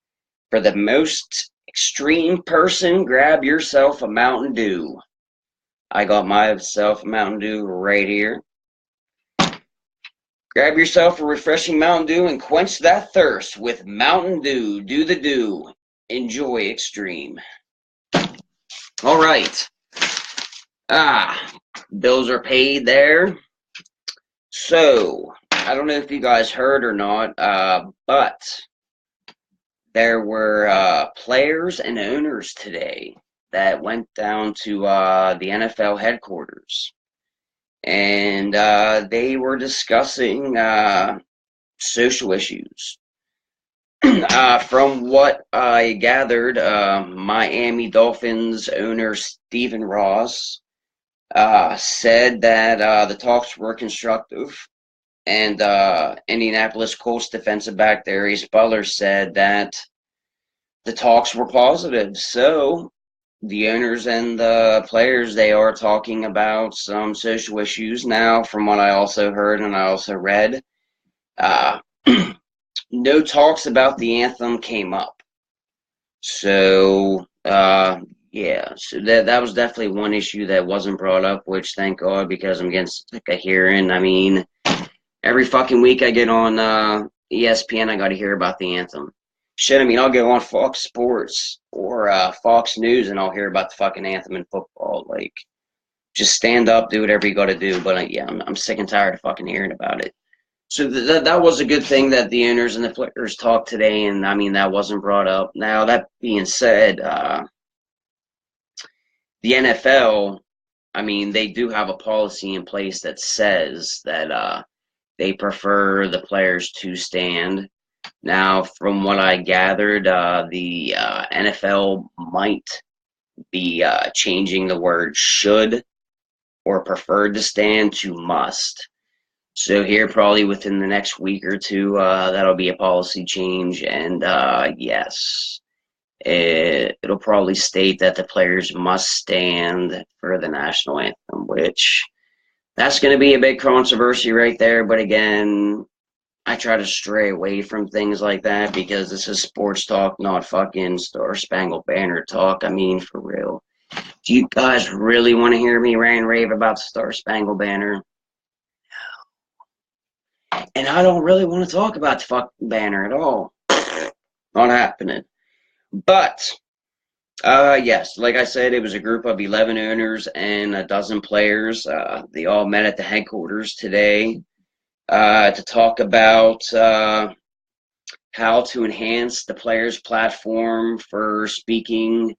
For the most extreme person, grab yourself a Mountain Dew. I got myself a Mountain Dew right here. Grab yourself a refreshing Mountain Dew and quench that thirst with Mountain Dew. Do the do. Enjoy extreme. All right. Bills are paid there. So, I don't know if you guys heard or not, but there were players and owners today that went down to the NFL headquarters. And they were discussing social issues. From what I gathered, Miami Dolphins owner Stephen Ross said that the talks were constructive, and Indianapolis Colts defensive back Darius Butler said that the talks were positive. So the owners and the players, they are talking about some social issues now, from what I also heard and I also read. Uh, no talks about the anthem came up. So, yeah, so that was definitely one issue that wasn't brought up, which thank God, because I'm getting sick of hearing. I mean, every fucking week I get on ESPN, I got to hear about the anthem. Shit, I mean, I'll go on Fox Sports or Fox News and I'll hear about the fucking anthem in football. Like, just stand up, do whatever you got to do. But yeah, I'm sick and tired of fucking hearing about it. So that was a good thing that the owners and the players talked today, and I mean, that wasn't brought up. Now, that being said, the NFL, I mean, they do have a policy in place that says that they prefer the players to stand. Now, from what I gathered, the NFL might be changing the word should or preferred to stand to must. So here, probably within the next week or two, that'll be a policy change, and yes, it'll probably state that the players must stand for the national anthem, which that's going to be a big controversy right there. But again, I try to stray away from things like that because this is sports talk, not fucking Star Spangled Banner talk. I mean, for real. Do you guys really want to hear me rant and rave about the Star Spangled Banner? And I don't really want to talk about the fucking banner at all. Not happening. But, yes, like I said, it was a group of 11 owners and a dozen players. They all met at the headquarters today to talk about how to enhance the players' platform for speaking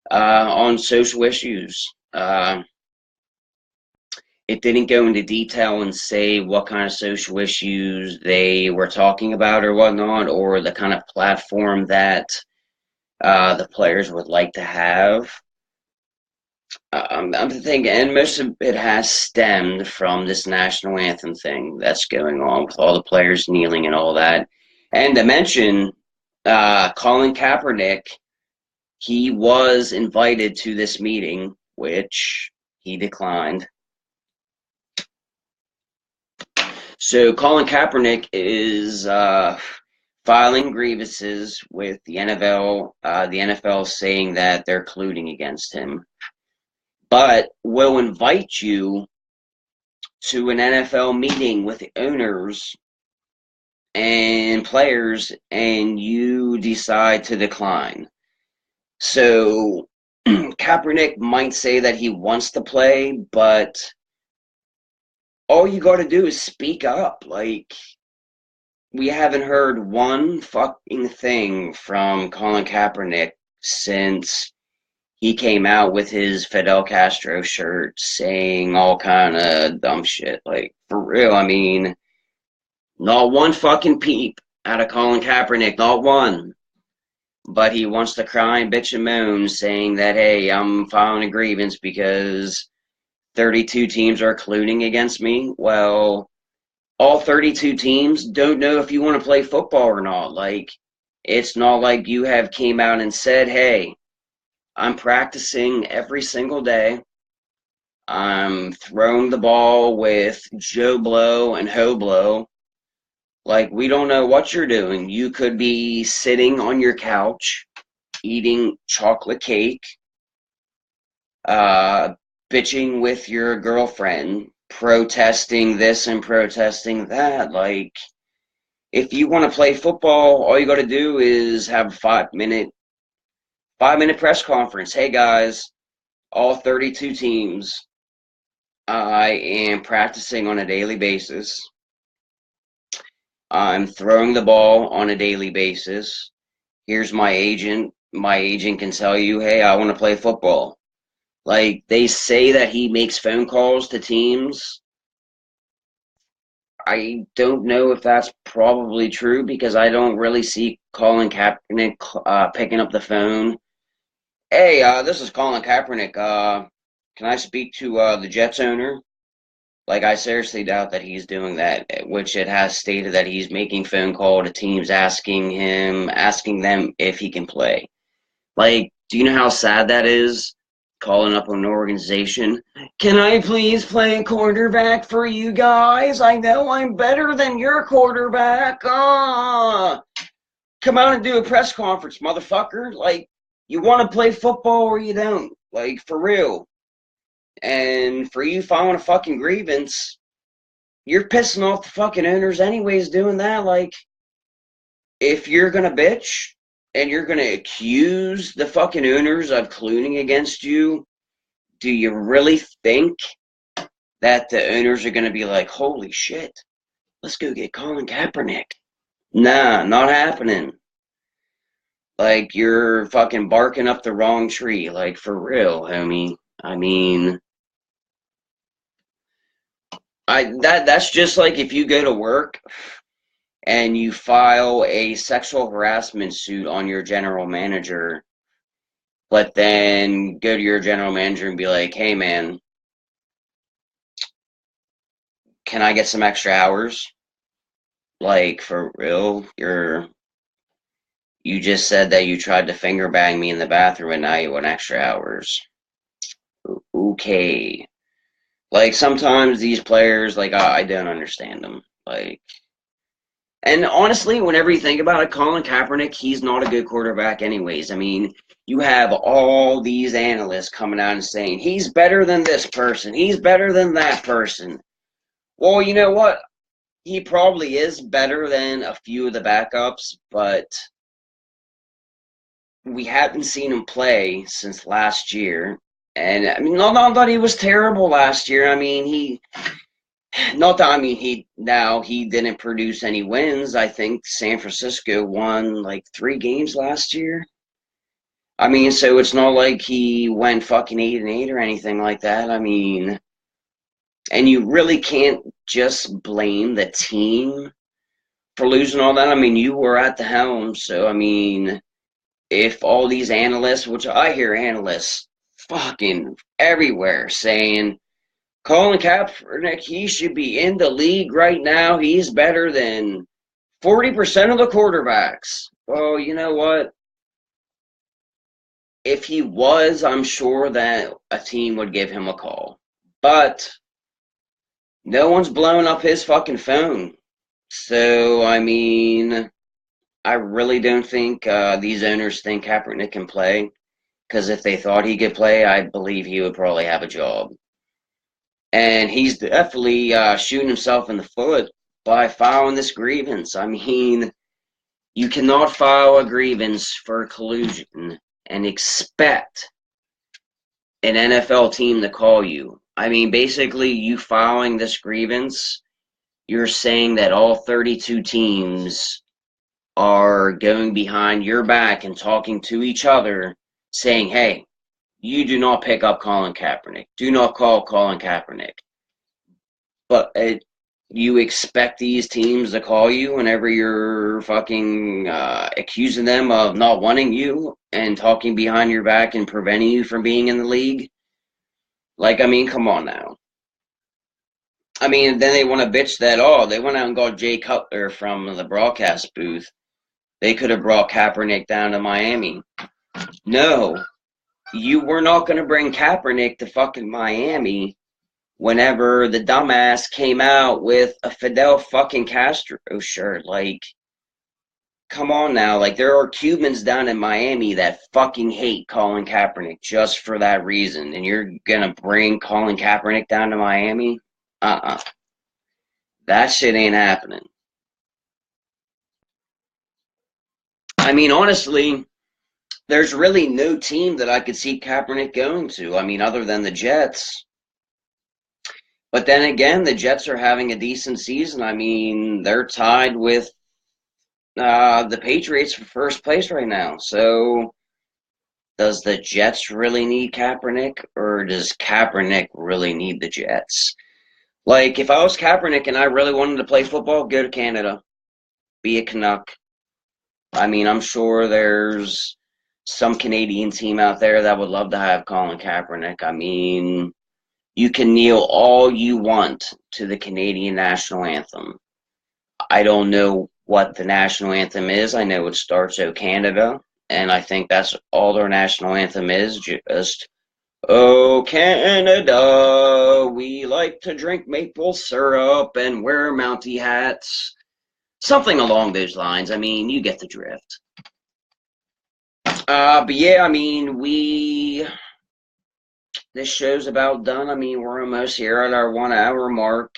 on social issues. It didn't go into detail and say what kind of social issues they were talking about or whatnot, or the kind of platform that the players would like to have. I'm thinking, and most of it has stemmed from this national anthem thing that's going on with all the players kneeling and all that. And to mention, Colin Kaepernick, he was invited to this meeting, which he declined. So Colin Kaepernick is filing grievances with the NFL. The NFL saying that they're colluding against him, but will invite you to an NFL meeting with the owners and players, and you decide to decline. So Kaepernick might say that he wants to play, but all you got to do is speak up. Like, we haven't heard one fucking thing from Colin Kaepernick since he came out with his Fidel Castro shirt saying all kind of dumb shit. Like, for real, I mean, not one fucking peep out of Colin Kaepernick, not one. But he wants to cry and bitch and moan saying that, hey, I'm filing a grievance because 32 teams are colluding against me. Well, all 32 teams don't know if you want to play football or not. Like, it's not like you have came out and said, hey, I'm practicing every single day. I'm throwing the ball with Joe Blow and Ho Blow. Like, we don't know what you're doing. You could be sitting on your couch, eating chocolate cake, bitching with your girlfriend, protesting this and protesting that. Like, if you want to play football, all you got to do is have a 5-minute press conference. Hey guys, all 32 teams. I am practicing on a daily basis. I'm throwing the ball on a daily basis. Here's my agent. My agent can tell you, hey, I want to play football. Like, they say that he makes phone calls to teams. I don't know if that's probably true because I don't really see Colin Kaepernick picking up the phone. Hey, this is Colin Kaepernick. Can I speak to the Jets owner? Like, I seriously doubt that he's doing that, which it has stated that he's making phone call to teams asking them if he can play. Like, do you know how sad that is? Calling up an organization. Can I please play quarterback for you guys? I know I'm better than your quarterback. Come out and do a press conference, motherfucker. Like, you want to play football or you don't. Like, for real. And for you filing a fucking grievance, you're pissing off the fucking owners anyways doing that. Like, if you're gonna bitch and you're gonna accuse the fucking owners of colluding against you, do you really think that the owners are gonna be like, holy shit, let's go get Colin Kaepernick? Nah, not happening. Like, you're fucking barking up the wrong tree. Like, for real, homie. I mean, that's just like if you go to work and you file a sexual harassment suit on your general manager, but then go to your general manager and be like, hey man, can I get some extra hours? Like, for real? You just said that you tried to finger bang me in the bathroom and now you want extra hours. Okay. Like, sometimes these players, like, I don't understand them. Like, and honestly, whenever you think about it, Colin Kaepernick, he's not a good quarterback anyways. I mean, you have all these analysts coming out and saying, he's better than this person. He's better than that person. Well, you know what? He probably is better than a few of the backups, but we haven't seen him play since last year. And, I mean, not that he was terrible last year. I mean, he didn't produce any wins. I think San Francisco won like 3 games last year. I mean, so it's not like he went fucking 8-8 or anything like that. I mean, and you really can't just blame the team for losing all that. I mean, you were at the helm, so I mean, if all these analysts, which I hear analysts fucking everywhere saying Colin Kaepernick, he should be in the league right now. He's better than 40% of the quarterbacks. Well, you know what? If he was, I'm sure that a team would give him a call. But no one's blowing up his fucking phone. So, I mean, I really don't think these owners think Kaepernick can play. Because if they thought he could play, I believe he would probably have a job. And he's definitely shooting himself in the foot by filing this grievance. I mean, you cannot file a grievance for collusion and expect an NFL team to call you. I mean, basically, you filing this grievance, you're saying that all 32 teams are going behind your back and talking to each other, saying, hey, you do not pick up Colin Kaepernick. Do not call Colin Kaepernick. But you expect these teams to call you whenever you're fucking accusing them of not wanting you and talking behind your back and preventing you from being in the league? Like, I mean, come on now. I mean, then they want to bitch that, they went out and got Jay Cutler from the broadcast booth. They could have brought Kaepernick down to Miami. No, you were not going to bring Kaepernick to fucking Miami whenever the dumbass came out with a Fidel fucking Castro shirt. Like, come on now. Like, there are Cubans down in Miami that fucking hate Colin Kaepernick just for that reason. And you're going to bring Colin Kaepernick down to Miami? That shit ain't happening. I mean, honestly, there's really no team that I could see Kaepernick going to. I mean, other than the Jets. But then again, the Jets are having a decent season. I mean, they're tied with the Patriots for first place right now. So, does the Jets really need Kaepernick, or does Kaepernick really need the Jets? Like, if I was Kaepernick and I really wanted to play football, go to Canada. Be a Canuck. I mean, I'm sure there's some Canadian team out there that would love to have Colin Kaepernick. I mean, you can kneel all you want to the Canadian national anthem. I don't know what the national anthem is. I know it starts "O Canada," and I think that's all their national anthem is. Just "Oh Canada, we like to drink maple syrup and wear Mountie hats." Something along those lines. I mean, you get the drift. But yeah, I mean, this show's about done. I mean, we're almost here at our 1 hour mark.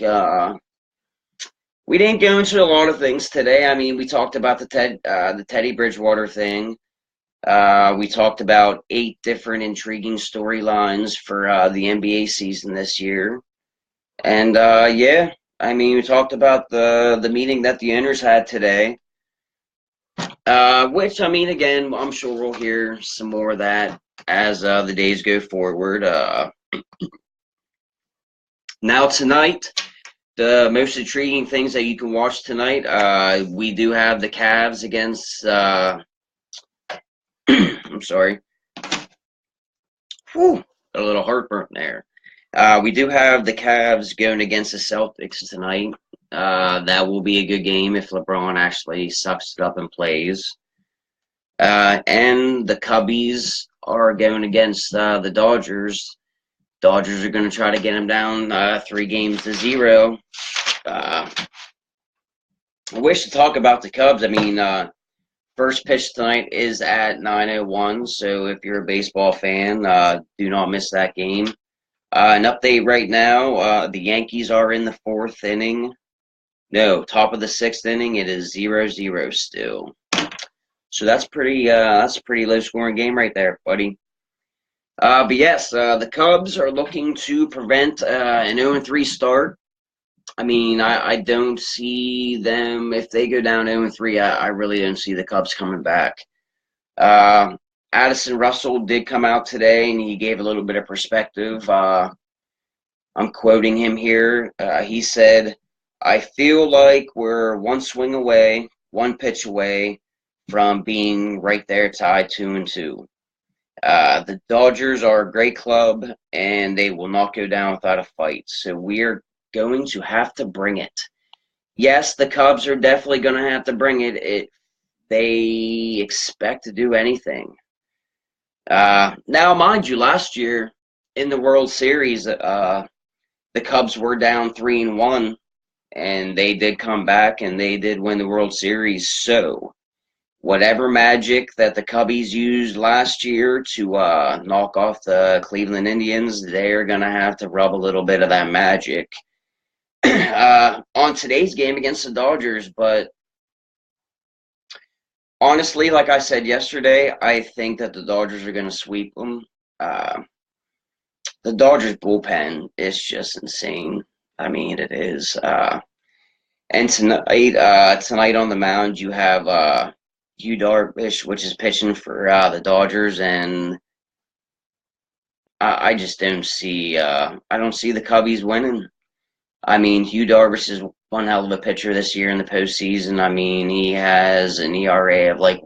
We didn't go into a lot of things today. I mean, we talked about the Teddy Bridgewater thing. We talked about 8 different intriguing storylines for the NBA season this year. And yeah, I mean, we talked about the meeting that the owners had today. Which, I mean, again, I'm sure we'll hear some more of that as the days go forward. Now tonight, the most intriguing things that you can watch tonight, we do have the Cavs against, I'm sorry. Whew, a little heartburn there. We do have the Cavs going against the Celtics tonight. That will be a good game if LeBron actually sucks it up and plays. And the Cubbies are going against the Dodgers. Dodgers are going to try to get them down 3-0. I wish to talk about the Cubs. I mean, first pitch tonight is at 9:01, so if you're a baseball fan, do not miss that game. An update right now, the Yankees are in the 4th inning. No, top of the 6th inning, it is 0-0 still. So that's a pretty low scoring game right there, buddy. But yes, the Cubs are looking to prevent an 0-3 start. I mean, I don't see them, if they go down 0-3, I really don't see the Cubs coming back. Addison Russell did come out today, and he gave a little bit of perspective. I'm quoting him here. He said, "I feel like we're one swing away, one pitch away from being right there tied 2-2. The Dodgers are a great club, and they will not go down without a fight. So we're going to have to bring it." Yes, the Cubs are definitely going to have to bring it if they expect to do anything. Now, mind you, last year in the World Series, the Cubs were down 3-1, and they did come back and they did win the World Series. So, whatever magic that the Cubbies used last year to knock off the Cleveland Indians, they're going to have to rub a little bit of that magic on today's game against the Dodgers. But honestly, like I said yesterday, I think that the Dodgers are going to sweep them. The Dodgers bullpen is just insane. I mean, it is. And tonight on the mound, you have Yu Darvish, which is pitching for the Dodgers, and I just don't see. I don't see the Cubbies winning. I mean, Yu Darvish is one hell of a pitcher this year in the postseason. I mean, he has an ERA of I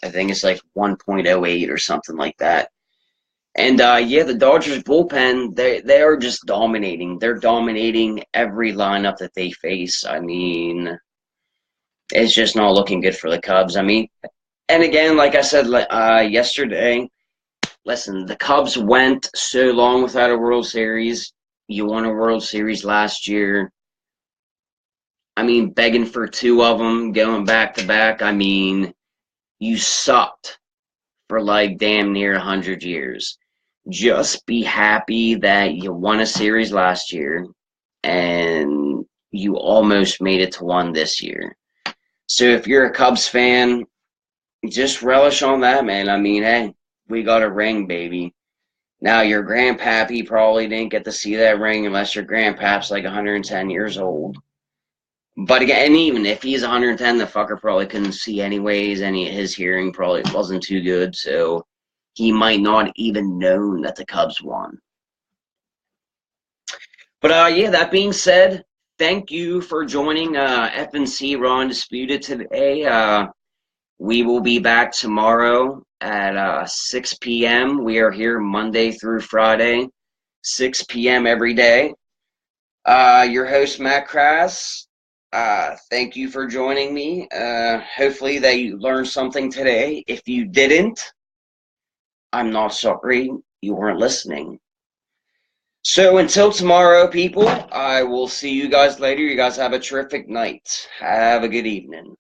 think it's 1.08 or something like that. And yeah, the Dodgers bullpen, they are just dominating. They're dominating every lineup that they face. I mean, it's just not looking good for the Cubs. I mean, and again, like I said yesterday, listen, the Cubs went so long without a World Series. You won a World Series last year. I mean, begging for 2 of them, going back to back. I mean, you sucked for damn near 100 years. Just be happy that you won a series last year and you almost made it to 1 this year. So if you're a Cubs fan, just relish on that, man. I mean, hey, we got a ring, baby. Now, your grandpappy probably didn't get to see that ring unless your grandpap's like 110 years old. But again, and even if he's 110, the fucker probably couldn't see anyways. His hearing probably wasn't too good, so he might not even known that the Cubs won. But yeah, that being said, thank you for joining FNC Raw Undisputed today. We will be back tomorrow at 6 p.m. We are here Monday through Friday, 6 p.m. every day. Your host, Matt Crass. Thank you for joining me. Hopefully that you learned something today. If you didn't, I'm not sorry you weren't listening. So until tomorrow, people, I will see you guys later. You guys have a terrific night. Have a good evening.